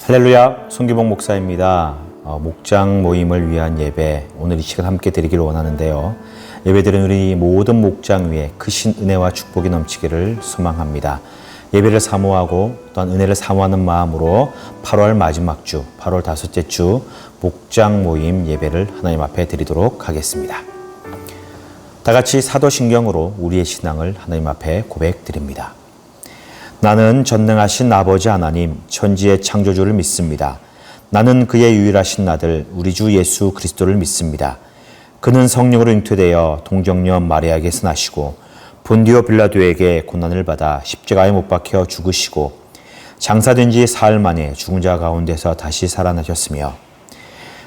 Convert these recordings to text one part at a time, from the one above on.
할렐루야, 손기봉 목사입니다. 목장 모임을 위한 예배, 오늘 이 시간 함께 드리기를 원하는데요. 예배드리는 우리 모든 목장 위에 크신 은혜와 축복이 넘치기를 소망합니다. 예배를 사모하고 또한 은혜를 사모하는 마음으로 8월 마지막 주, 8월 다섯째 주 목장 모임 예배를 하나님 앞에 드리도록 하겠습니다. 다 같이 사도신경으로 우리의 신앙을 하나님 앞에 고백드립니다. 나는 전능하신 아버지 하나님, 천지의 창조주를 믿습니다. 나는 그의 유일하신 아들, 우리 주 예수 그리스도를 믿습니다. 그는 성령으로 잉태되어 동정녀 마리아에게서 나시고 본디오 빌라도에게 고난을 받아 십자가에 못 박혀 죽으시고 장사된 지 사흘 만에 죽은 자 가운데서 다시 살아나셨으며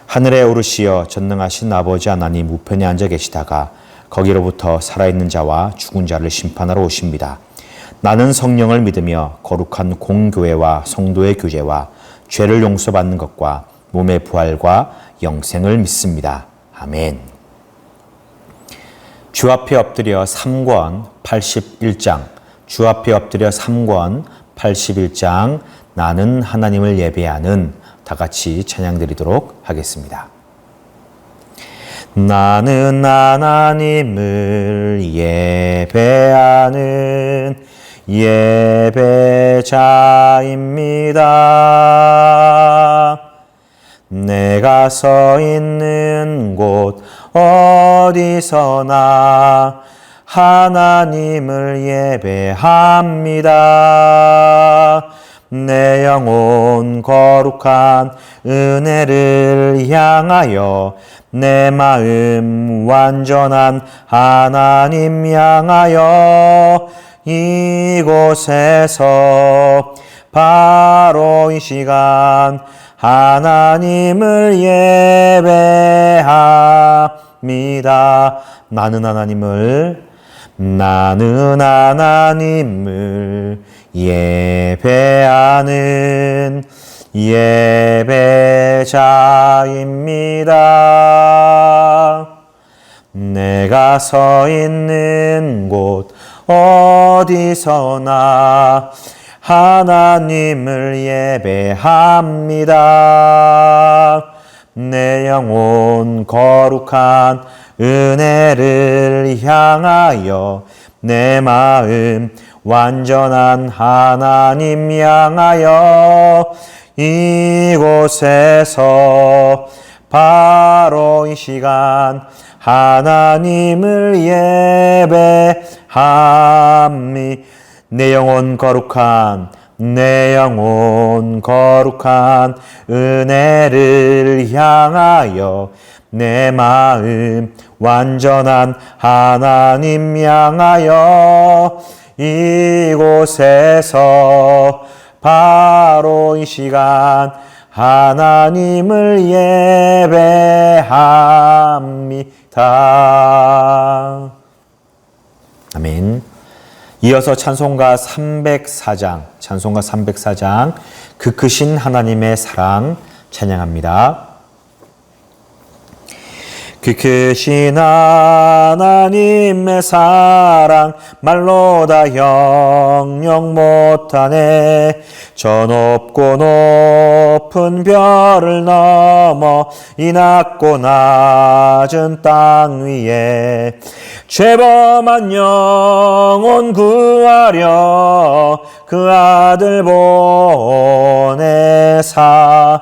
하늘에 오르시어 전능하신 아버지 하나님 우편에 앉아 계시다가 거기로부터 살아있는 자와 죽은 자를 심판하러 오십니다. 나는 성령을 믿으며 거룩한 공교회와 성도의 교제와 죄를 용서받는 것과 몸의 부활과 영생을 믿습니다. 아멘. 주 앞에 엎드려 3권 81장, 주 앞에 엎드려 3권 81장, 나는 하나님을 예배하는, 다 같이 찬양 드리도록 하겠습니다. 나는 하나님을 예배하는 예배자입니다. 내가 서 있는 곳 어디서나 하나님을 예배합니다. 내 영혼 거룩한 은혜를 향하여 내 마음 완전한 하나님 향하여 이곳에서 바로 이 시간 하나님을 예배합니다. 나는 하나님을 예배하는 예배자입니다. 내가 서 있는 곳 어디서나 하나님을 예배합니다. 내 영혼 거룩한 은혜를 향하여 내 마음 완전한 하나님 향하여 이곳에서 바로 이 시간 하나님을 예배합니다. 내 영혼 거룩한 은혜를 향하여 내 마음 완전한 하나님 향하여 이곳에서 바로 이 시간 하나님을 예배합니다. 아멘. 이어서 찬송가 304장 그 크신 하나님의 사랑 찬양합니다. 그 크신 하나님의 사랑 말로 다 형용 못하네. 저 높고 높은 별을 넘어 이 낮고 낮은 땅 위에 죄범한 영혼 구하려 그 아들 보내사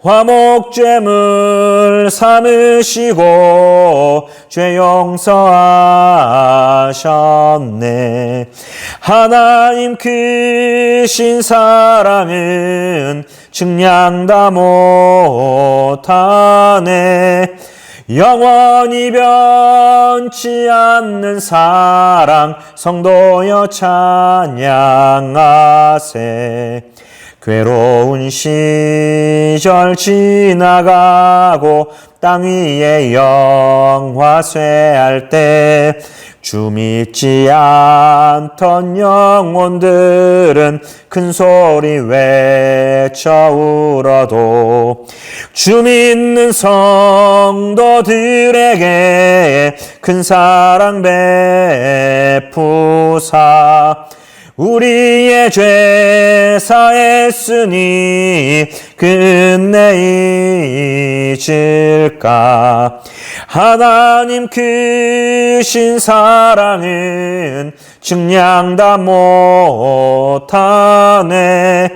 화목제물 삼으시고 죄 용서하셨네. 하나님 크신 사랑은 측량 다 못하네. 영원히 변치 않는 사랑 성도여 찬양하세. 괴로운 시절 지나가고 땅 위에 영화 쇠할 때 주 믿지 않던 영혼들은 큰 소리 외쳐 울어도 주 믿는 성도들에게 큰 사랑 베푸사 우리의 죄 사했으니 끝내 잊을까. 하나님 크신 사랑은 측량 다 못하네.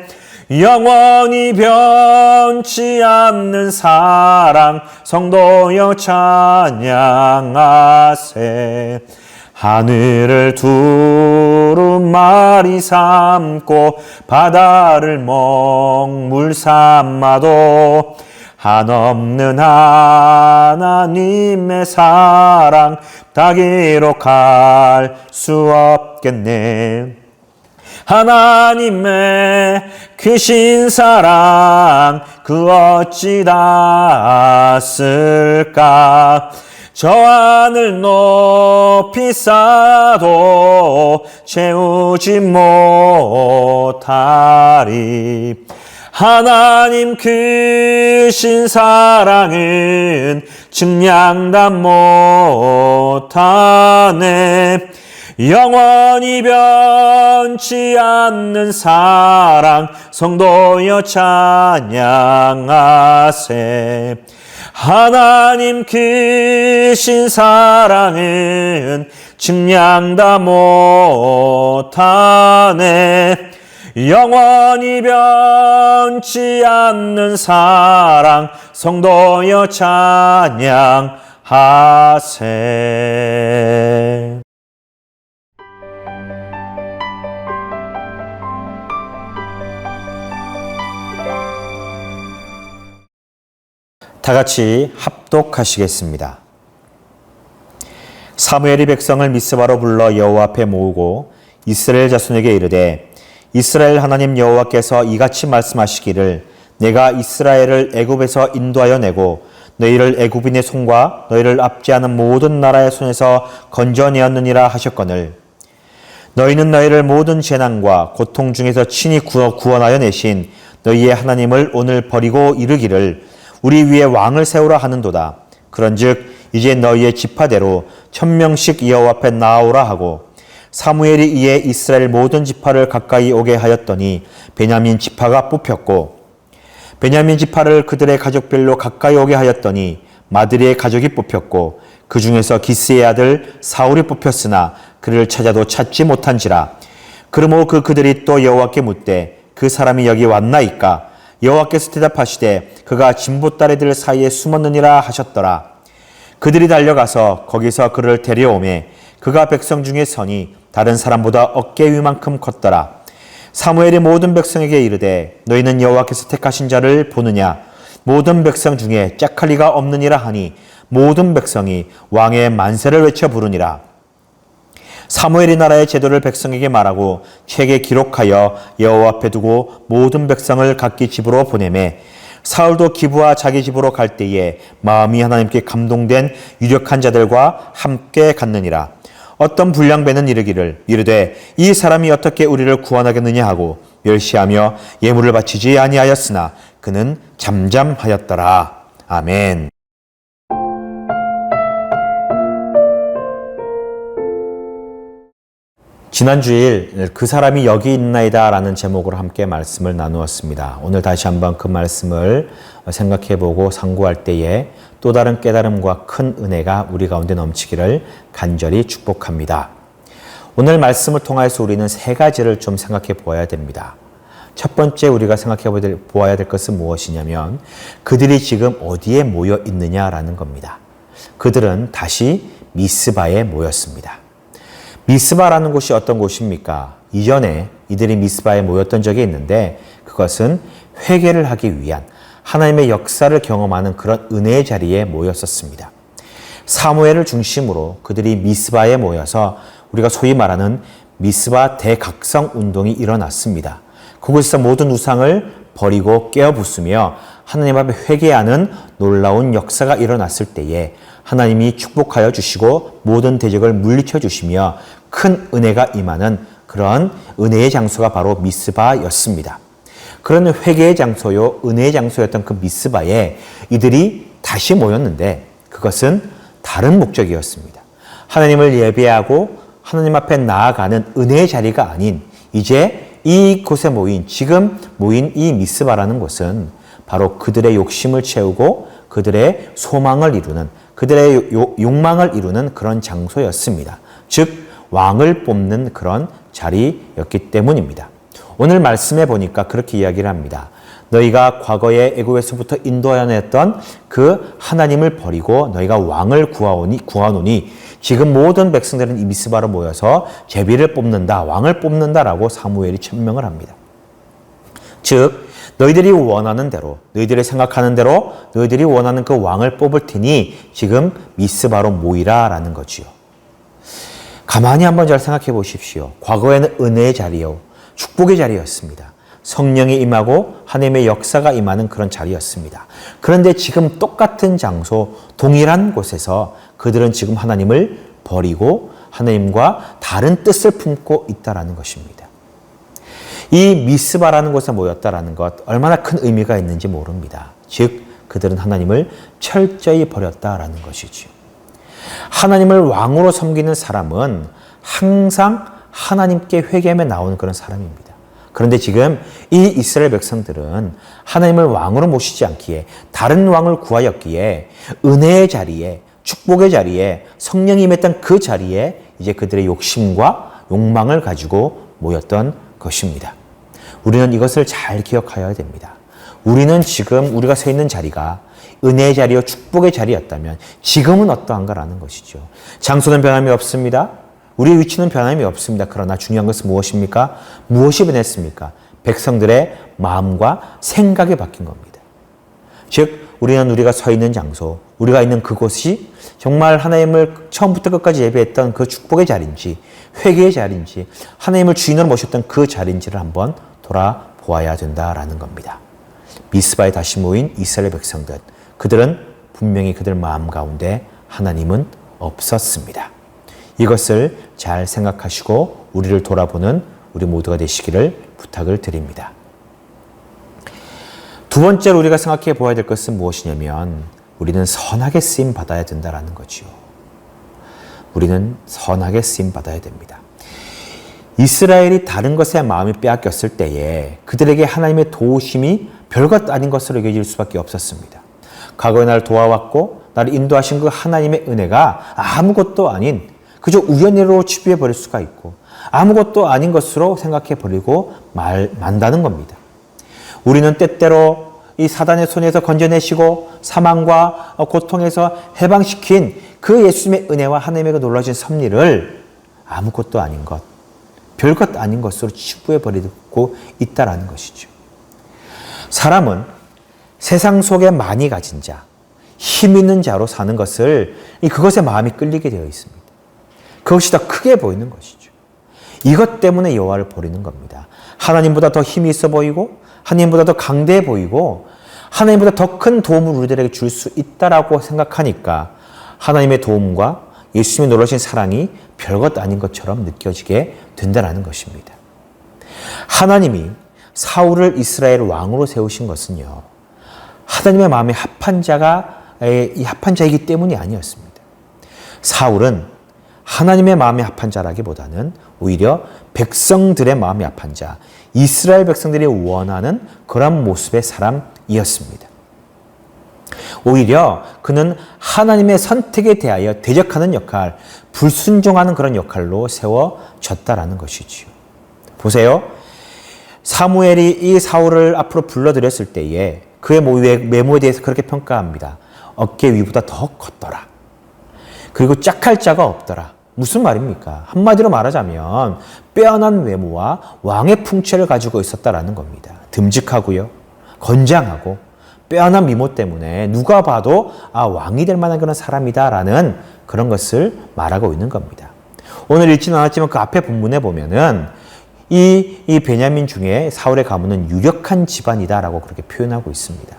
영원히 변치 않는 사랑 성도여 찬양하세. 하늘을 두루마리 삼고 바다를 먹물 삼아도 한없는 하나님의 사랑 다 기록할 수 없겠네. 하나님의 크신 사랑 그 어찌 닿았을까. 저 하늘 높이 쌓아도 채우지 못하리. 하나님 크신 사랑은 측량 다 못하네. 영원히 변치 않는 사랑 성도여 찬양하세. 하나님 크신 사랑은 측량 다 못하네. 영원히 변치 않는 사랑 성도여 찬양하세. 다 같이 합독하시겠습니다. 사무엘이 백성을 미스바로 불러 여호와 앞에 모으고 이스라엘 자손에게 이르되 이스라엘 하나님 여호와께서 이같이 말씀하시기를 내가 이스라엘을 애굽에서 인도하여 내고 너희를 애굽인의 손과 너희를 압제하는 모든 나라의 손에서 건져내었느니라 하셨거늘 너희는 너희를 모든 재난과 고통 중에서 친히 구원하여 내신 너희의 하나님을 오늘 버리고 이르기를 우리 위에 왕을 세우라 하는도다. 그런즉 이제 너희의 지파대로 1000명씩 여호와 앞에 나아오라 하고 사무엘이 이에 이스라엘 모든 지파를 가까이 오게 하였더니 베냐민 지파가 뽑혔고 베냐민 지파를 그들의 가족별로 가까이 오게 하였더니 마드리의 가족이 뽑혔고 그 중에서 기스의 아들 사울이 뽑혔으나 그를 찾아도 찾지 못한지라. 그러므로 그들이 또 여호와께 묻되 그 사람이 여기 왔나이까. 여호와께서 대답하시되 그가 진보따레들 사이에 숨었느니라 하셨더라. 그들이 달려가서 거기서 그를 데려오매 그가 백성 중에 서니 다른 사람보다 어깨 위만큼 컸더라. 사무엘이 모든 백성에게 이르되 너희는 여호와께서 택하신 자를 보느냐. 모든 백성 중에 짝할 리가 없느니라 하니 모든 백성이 왕의 만세를 외쳐 부르니라. 사무엘이 나라의 제도를 백성에게 말하고 책에 기록하여 여호와 앞에 두고 모든 백성을 각기 집으로 보내매 사울도 기브와 자기 집으로 갈 때에 마음이 하나님께 감동된 유력한 자들과 함께 갔느니라. 어떤 불량배는 이르되 이 사람이 어떻게 우리를 구원하겠느냐 하고 멸시하며 예물을 바치지 아니하였으나 그는 잠잠하였더라. 아멘. 지난 주일 그 사람이 여기 있나이다 라는 제목으로 함께 말씀을 나누었습니다. 오늘 다시 한번 그 말씀을 생각해보고 상고할 때에 또 다른 깨달음과 큰 은혜가 우리 가운데 넘치기를 간절히 축복합니다. 오늘 말씀을 통해서 우리는 세 가지를 좀 생각해 보아야 됩니다. 첫 번째 우리가 생각해 보아야 될 것은 무엇이냐면 그들이 지금 어디에 모여 있느냐라는 겁니다. 그들은 다시 미스바에 모였습니다. 미스바라는 곳이 어떤 곳입니까? 이전에 이들이 미스바에 모였던 적이 있는데 그것은 회개를 하기 위한 하나님의 역사를 경험하는 그런 은혜의 자리에 모였었습니다. 사무엘을 중심으로 그들이 미스바에 모여서 우리가 소위 말하는 미스바 대각성 운동이 일어났습니다. 그곳에서 모든 우상을 버리고 깨어부수며 하나님 앞에 회개하는 놀라운 역사가 일어났을 때에 하나님이 축복하여 주시고 모든 대적을 물리쳐 주시며 큰 은혜가 임하는 그런 은혜의 장소가 바로 미스바였습니다. 그런 회개의 장소요, 은혜의 장소였던 그 미스바에 이들이 다시 모였는데 그것은 다른 목적이었습니다. 하나님을 예배하고 하나님 앞에 나아가는 은혜의 자리가 아닌 이제 이곳에 지금 모인 이 미스바라는 곳은 바로 그들의 욕심을 채우고 그들의 소망을 이루는, 그들의 욕망을 이루는 그런 장소였습니다. 즉 왕을 뽑는 그런 자리였기 때문입니다. 오늘 말씀해 보니까 그렇게 이야기를 합니다. 너희가 과거에 애굽에서부터 인도하였던 그 하나님을 버리고 너희가 왕을 구하노니 지금 모든 백성들은 이 미스바로 모여서 제비를 뽑는다, 왕을 뽑는다라고 사무엘이 천명을 합니다. 즉 너희들이 원하는 대로, 너희들이 생각하는 대로 너희들이 원하는 그 왕을 뽑을 테니 지금 미스바로 모이라라는 거지요. 가만히 한번 잘 생각해 보십시오. 과거에는 은혜의 자리요, 축복의 자리였습니다. 성령이 임하고 하나님의 역사가 임하는 그런 자리였습니다. 그런데 지금 똑같은 장소, 동일한 곳에서 그들은 지금 하나님을 버리고 하나님과 다른 뜻을 품고 있다라는 것입니다. 이 미스바라는 곳에 모였다라는 것, 얼마나 큰 의미가 있는지 모릅니다. 즉 그들은 하나님을 철저히 버렸다라는 것이죠. 하나님을 왕으로 섬기는 사람은 항상 하나님께 회개하며 나오는 그런 사람입니다. 그런데 지금 이 이스라엘 백성들은 하나님을 왕으로 모시지 않기에, 다른 왕을 구하였기에 은혜의 자리에, 축복의 자리에, 성령이 임했던 그 자리에 이제 그들의 욕심과 욕망을 가지고 모였던 것입니다. 우리는 이것을 잘 기억하여야 됩니다. 우리는 지금 우리가 서 있는 자리가 은혜의 자리요 축복의 자리였다면 지금은 어떠한가라는 것이죠. 장소는 변함이 없습니다. 우리의 위치는 변함이 없습니다. 그러나 중요한 것은 무엇입니까? 무엇이 변했습니까? 백성들의 마음과 생각이 바뀐 겁니다. 즉 우리는 우리가 서 있는 장소, 우리가 있는 그곳이 정말 하나님을 처음부터 끝까지 예배했던 그 축복의 자리인지, 회개의 자리인지, 하나님을 주인으로 모셨던 그 자리인지를 한번 돌아보아야 된다라는 겁니다. 미스바에 다시 모인 이스라엘 백성들, 그들은 분명히 그들 마음 가운데 하나님은 없었습니다. 이것을 잘 생각하시고 우리를 돌아보는 우리 모두가 되시기를 부탁을 드립니다. 두 번째로 우리가 생각해 보아야 될 것은 무엇이냐면 우리는 선하게 쓰임 받아야 된다는 거지요. 우리는 선하게 쓰임 받아야 됩니다. 이스라엘이 다른 것에 마음이 빼앗겼을 때에 그들에게 하나님의 도우심이 별것 아닌 것으로 여겨질 수밖에 없었습니다. 과거에 나를 도와왔고 나를 인도하신 그 하나님의 은혜가 아무것도 아닌 그저 우연히로 치부해 버릴 수가 있고 아무것도 아닌 것으로 생각해 버리고 만다는 겁니다. 우리는 때때로 이 사단의 손에서 건져내시고 사망과 고통에서 해방시킨 그 예수님의 은혜와 하나님의 그 놀라신 섭리를 아무것도 아닌 것, 별것 아닌 것으로 치부해 버리고 있다라는 것이죠. 사람은 세상 속에 많이 가진 자, 힘 있는 자로 사는 것을 그것에 마음이 끌리게 되어 있습니다. 그것이 더 크게 보이는 것이죠. 이것 때문에 여호와를 버리는 겁니다. 하나님보다 더 힘이 있어 보이고 하나님보다 더 강대해 보이고 하나님보다 더 큰 도움을 우리들에게 줄 수 있다라고 생각하니까 하나님의 도움과 예수님의 놀라신 사랑이 별것 아닌 것처럼 느껴지게 된다는 것입니다. 하나님이 사울을 이스라엘 왕으로 세우신 것은요, 하나님의 마음에 합한 자이기 때문이 아니었습니다. 사울은 하나님의 마음에 합한 자라기보다는 오히려 백성들의 마음에 합한 자, 이스라엘 백성들이 원하는 그런 모습의 사람이었습니다. 오히려 그는 하나님의 선택에 대하여 대적하는 역할, 불순종하는 그런 역할로 세워졌다라는 것이지요. 보세요. 사무엘이 이 사울을 앞으로 불러들였을 때에 그의 외모에 대해서 그렇게 평가합니다. 어깨 위보다 더 컸더라. 그리고 짝할 자가 없더라. 무슨 말입니까? 한마디로 말하자면 빼어난 외모와 왕의 풍채를 가지고 있었다라는 겁니다. 듬직하고요, 건장하고 빼어난 미모 때문에 누가 봐도 왕이 될 만한 그런 사람이다라는 그런 것을 말하고 있는 겁니다. 오늘 읽지는 않았지만 그 앞에 본문에 보면은 이 베냐민 중에 사울의 가문은 유력한 집안이다라고 그렇게 표현하고 있습니다.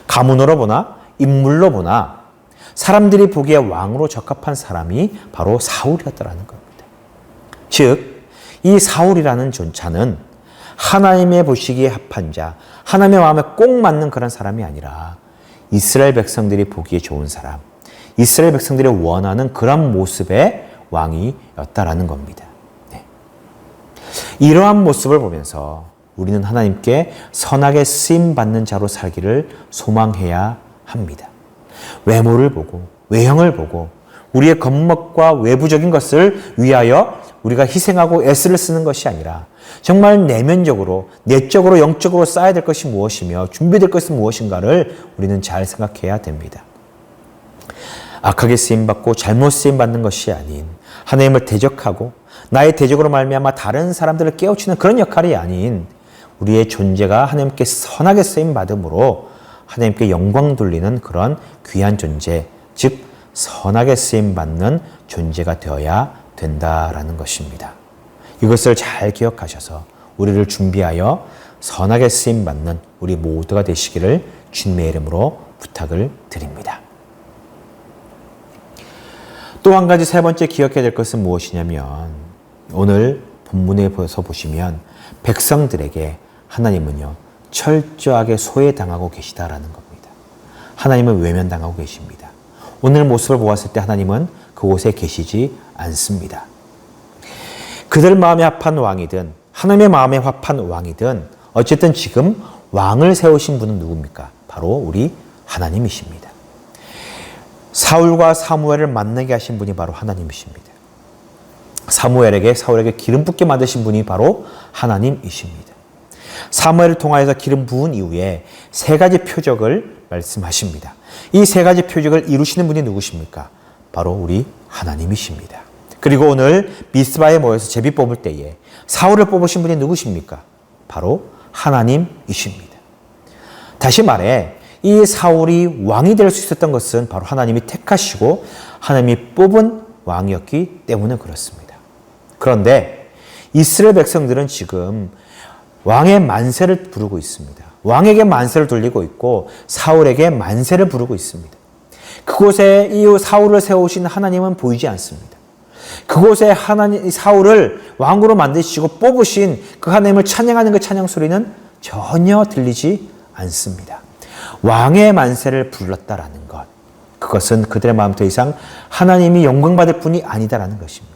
가문으로 보나 인물로 보나 사람들이 보기에 왕으로 적합한 사람이 바로 사울이었다라는 겁니다. 즉, 이 사울이라는 존재는 하나님의 보시기에 합한 자, 하나님의 마음에 꼭 맞는 그런 사람이 아니라 이스라엘 백성들이 보기에 좋은 사람, 이스라엘 백성들이 원하는 그런 모습의 왕이었다라는 겁니다. 네. 이러한 모습을 보면서 우리는 하나님께 선하게 쓰임받는 자로 살기를 소망해야 합니다. 외모를 보고 외형을 보고 우리의 겉멋과 외부적인 것을 위하여 우리가 희생하고 애쓰를 쓰는 것이 아니라 정말 내면적으로, 내적으로, 영적으로 쌓아야 될 것이 무엇이며 준비될 것은 무엇인가를 우리는 잘 생각해야 됩니다. 악하게 쓰임받고 잘못 쓰임받는 것이 아닌 하나님을 대적하고 나의 대적으로 말미암아 다른 사람들을 깨우치는 그런 역할이 아닌 우리의 존재가 하나님께 선하게 쓰임받음으로 하나님께 영광 돌리는 그런 귀한 존재, 즉 선하게 쓰임받는 존재가 되어야 된다라는 것입니다. 이것을 잘 기억하셔서 우리를 준비하여 선하게 쓰임받는 우리 모두가 되시기를 주님의 이름으로 부탁을 드립니다. 또 한 가지 세 번째 기억해야 될 것은 무엇이냐면 오늘 본문에 보시면 백성들에게 하나님은요 철저하게 소외당하고 계시다라는 겁니다. 하나님은 외면당하고 계십니다. 오늘 모습을 보았을 때 하나님은 그곳에 계시지 않습니다. 그들 마음에 합한 왕이든 하나님의 마음에 합한 왕이든 어쨌든 지금 왕을 세우신 분은 누굽니까? 바로 우리 하나님이십니다. 사울과 사무엘을 만나게 하신 분이 바로 하나님이십니다. 사울에게 기름 붓게 만드신 분이 바로 하나님이십니다. 사무엘을 통하여서 기름 부은 이후에 세 가지 표적을 말씀하십니다. 이 세 가지 표적을 이루시는 분이 누구십니까? 바로 우리 하나님이십니다. 그리고 오늘 미스바에 모여서 제비 뽑을 때에 사울을 뽑으신 분이 누구십니까? 바로 하나님이십니다. 다시 말해 이 사울이 왕이 될 수 있었던 것은 바로 하나님이 택하시고 하나님이 뽑은 왕이었기 때문에 그렇습니다. 그런데 이스라엘 백성들은 지금 왕의 만세를 부르고 있습니다. 왕에게 만세를 돌리고 있고 사울에게 만세를 부르고 있습니다. 그곳에 이 사울을 세우신 하나님은 보이지 않습니다. 그곳에 사울을 왕으로 만드시고 뽑으신 그 하나님을 찬양하는 그 찬양 소리는 전혀 들리지 않습니다. 왕의 만세를 불렀다라는 것, 그것은 그들의 마음 더 이상 하나님이 영광받을 뿐이 아니다라는 것입니다.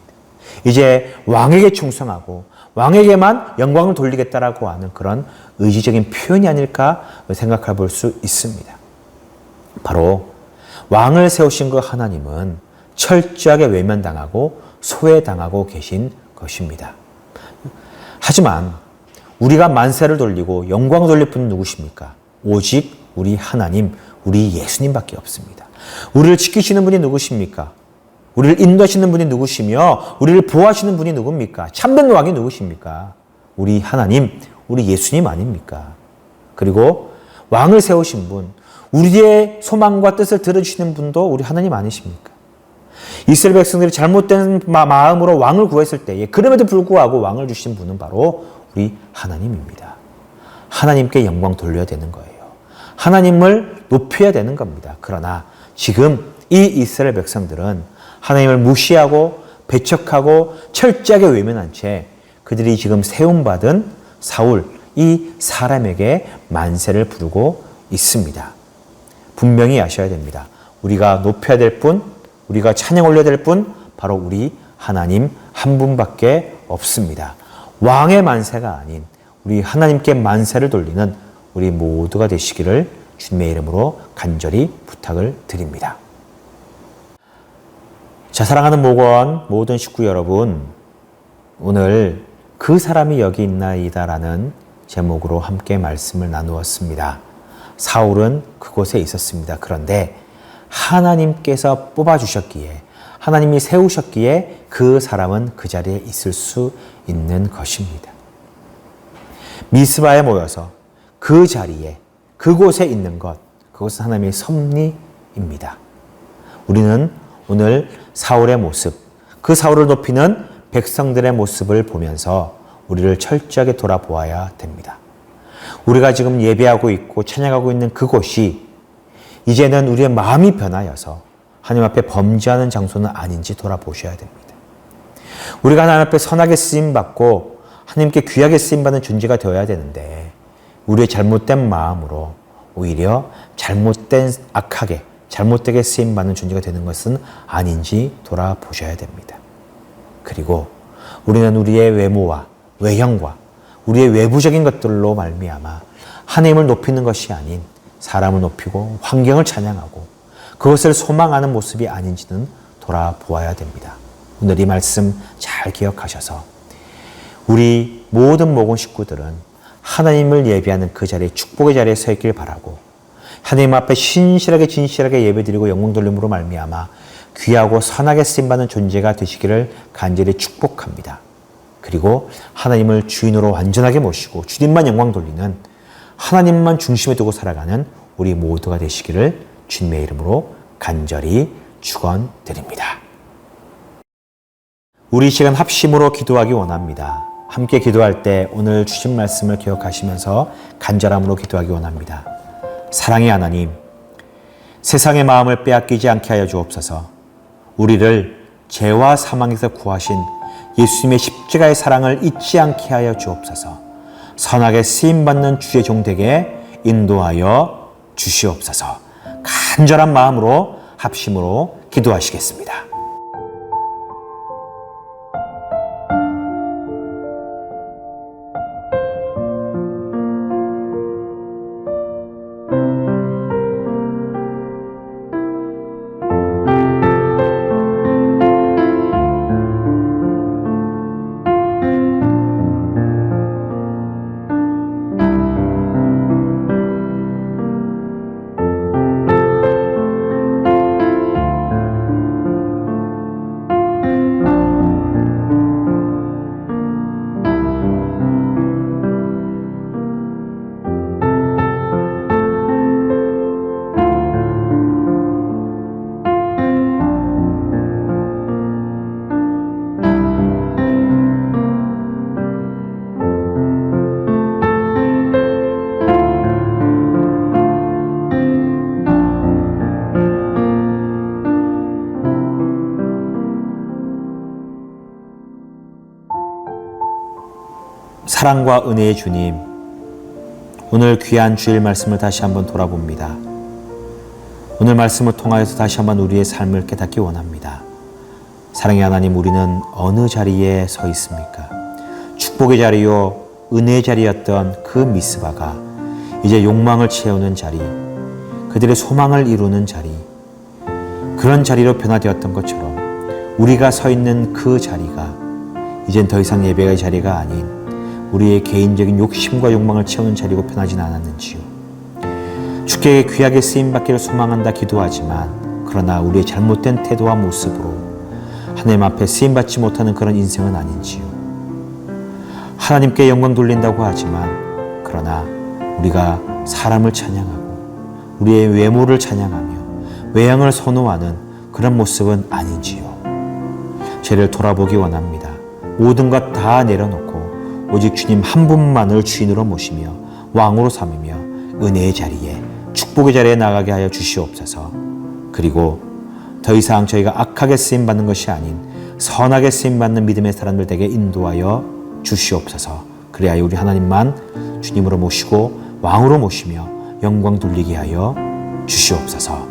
이제 왕에게 충성하고 왕에게만 영광을 돌리겠다라고 하는 그런 의지적인 표현이 아닐까 생각해 볼 수 있습니다. 바로 왕을 세우신 그 하나님은 철저하게 외면당하고 소외당하고 계신 것입니다. 하지만 우리가 만세를 돌리고 영광을 돌릴 분은 누구십니까? 오직 우리 하나님, 우리 예수님밖에 없습니다. 우리를 지키시는 분이 누구십니까? 우리를 인도하시는 분이 누구시며 우리를 보호하시는 분이 누굽니까? 참된 왕이 누구십니까? 우리 하나님, 우리 예수님 아닙니까? 그리고 왕을 세우신 분, 우리의 소망과 뜻을 들어주시는 분도 우리 하나님 아니십니까? 이스라엘 백성들이 잘못된 마음으로 왕을 구했을 때에 그럼에도 불구하고 왕을 주신 분은 바로 우리 하나님입니다. 하나님께 영광 돌려야 되는 거예요. 하나님을 높여야 되는 겁니다. 그러나 지금 이 이스라엘 백성들은 하나님을 무시하고 배척하고 철저하게 외면한 채 그들이 지금 세움받은 사울, 이 사람에게 만세를 부르고 있습니다. 분명히 아셔야 됩니다. 우리가 높여야 될 분, 우리가 찬양 올려야 될 분, 바로 우리 하나님 한 분밖에 없습니다. 왕의 만세가 아닌 우리 하나님께 만세를 돌리는 우리 모두가 되시기를 주님의 이름으로 간절히 부탁을 드립니다. 자, 사랑하는 목원 모든 식구 여러분, 오늘 그 사람이 여기 있나이다라는 제목으로 함께 말씀을 나누었습니다. 사울은 그곳에 있었습니다. 그런데 하나님께서 뽑아주셨기에, 하나님이 세우셨기에 그 사람은 그 자리에 있을 수 있는 것입니다. 미스바에 모여서 그 자리에, 그곳에 있는 것, 그것은 하나님의 섭리입니다. 우리는 오늘 사울의 모습, 그 사울을 높이는 백성들의 모습을 보면서 우리를 철저하게 돌아보아야 됩니다. 우리가 지금 예배하고 있고 찬양하고 있는 그곳이 이제는 우리의 마음이 변하여서 하나님 앞에 범죄하는 장소는 아닌지 돌아보셔야 됩니다. 우리가 하나님 앞에 선하게 쓰임받고 하나님께 귀하게 쓰임받는 존재가 되어야 되는데 우리의 잘못된 마음으로 오히려 잘못된 악하게 잘못되게 쓰임받는 존재가 되는 것은 아닌지 돌아보셔야 됩니다. 그리고 우리는 우리의 외모와 외형과 우리의 외부적인 것들로 말미암아 하나님을 높이는 것이 아닌 사람을 높이고 환경을 찬양하고 그것을 소망하는 모습이 아닌지는 돌아보아야 됩니다. 오늘 이 말씀 잘 기억하셔서 우리 모든 목원 식구들은 하나님을 예배하는 그 자리에 축복의 자리에 서 있길 바라고 하나님 앞에 신실하게 진실하게 예배드리고 영광 돌림으로 말미암아 귀하고 선하게 쓰임받는 존재가 되시기를 간절히 축복합니다. 그리고 하나님을 주인으로 완전하게 모시고 주님만 영광 돌리는 하나님만 중심에 두고 살아가는 우리 모두가 되시기를 주님의 이름으로 간절히 축원드립니다. 우리 시간 합심으로 기도하기 원합니다. 함께 기도할 때 오늘 주신 말씀을 기억하시면서 간절함으로 기도하기 원합니다. 사랑의 하나님, 세상의 마음을 빼앗기지 않게 하여 주옵소서. 우리를 죄와 사망에서 구하신 예수님의 십자가의 사랑을 잊지 않게 하여 주옵소서. 선하게 쓰임받는 주의 종되게 인도하여 주시옵소서. 간절한 마음으로 합심으로 기도하시겠습니다. 사랑과 은혜의 주님, 오늘 귀한 주일 말씀을 다시 한번 돌아봅니다. 오늘 말씀을 통하여서 다시 한번 우리의 삶을 깨닫기 원합니다. 사랑의 하나님, 우리는 어느 자리에 서 있습니까? 축복의 자리요, 은혜의 자리였던 그 미스바가 이제 욕망을 채우는 자리, 그들의 소망을 이루는 자리, 그런 자리로 변화되었던 것처럼 우리가 서 있는 그 자리가 이젠 더 이상 예배의 자리가 아닌 우리의 개인적인 욕심과 욕망을 채우는 자리고 변하지는 않았는지요. 주께 귀하게 쓰임받기를 소망한다 기도하지만 그러나 우리의 잘못된 태도와 모습으로 하나님 앞에 쓰임받지 못하는 그런 인생은 아닌지요. 하나님께 영광 돌린다고 하지만 그러나 우리가 사람을 찬양하고 우리의 외모를 찬양하며 외양을 선호하는 그런 모습은 아닌지요. 죄를 돌아보기 원합니다. 모든 것 다 내려놓고 오직 주님 한 분만을 주인으로 모시며 왕으로 삼으며 은혜의 자리에 축복의 자리에 나가게 하여 주시옵소서. 그리고 더 이상 저희가 악하게 쓰임받는 것이 아닌 선하게 쓰임받는 믿음의 사람들 되게 인도하여 주시옵소서. 그래야 우리 하나님만 주님으로 모시고 왕으로 모시며 영광 돌리게 하여 주시옵소서.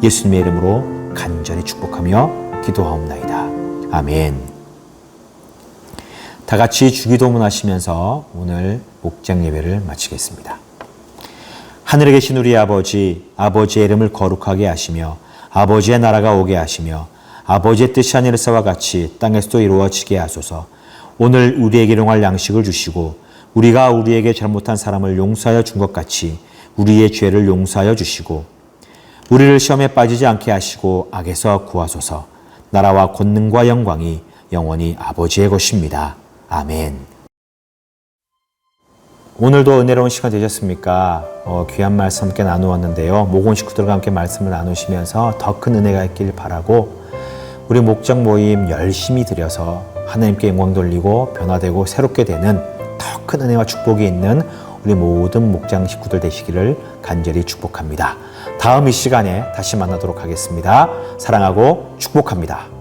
예수님의 이름으로 간절히 축복하며 기도하옵나이다. 아멘. 다 같이 주기도문 하시면서 오늘 목장 예배를 마치겠습니다. 하늘에 계신 우리 아버지, 아버지의 이름을 거룩하게 하시며 아버지의 나라가 오게 하시며 아버지의 뜻이 하늘에서와 같이 땅에서도 이루어지게 하소서. 오늘 우리에게 일용할 양식을 주시고 우리가 우리에게 잘못한 사람을 용서하여 준 것 같이 우리의 죄를 용서하여 주시고 우리를 시험에 빠지지 않게 하시고 악에서 구하소서. 나라와 권능과 영광이 영원히 아버지의 것입니다. 아멘. 오늘도 은혜로운 시간 되셨습니까? 귀한 말씀 함께 나누었는데요. 목원 식구들과 함께 말씀을 나누시면서 더 큰 은혜가 있길 바라고 우리 목장 모임 열심히 드려서 하나님께 영광 돌리고 변화되고 새롭게 되는 더 큰 은혜와 축복이 있는 우리 모든 목장 식구들 되시기를 간절히 축복합니다. 다음 이 시간에 다시 만나도록 하겠습니다. 사랑하고 축복합니다.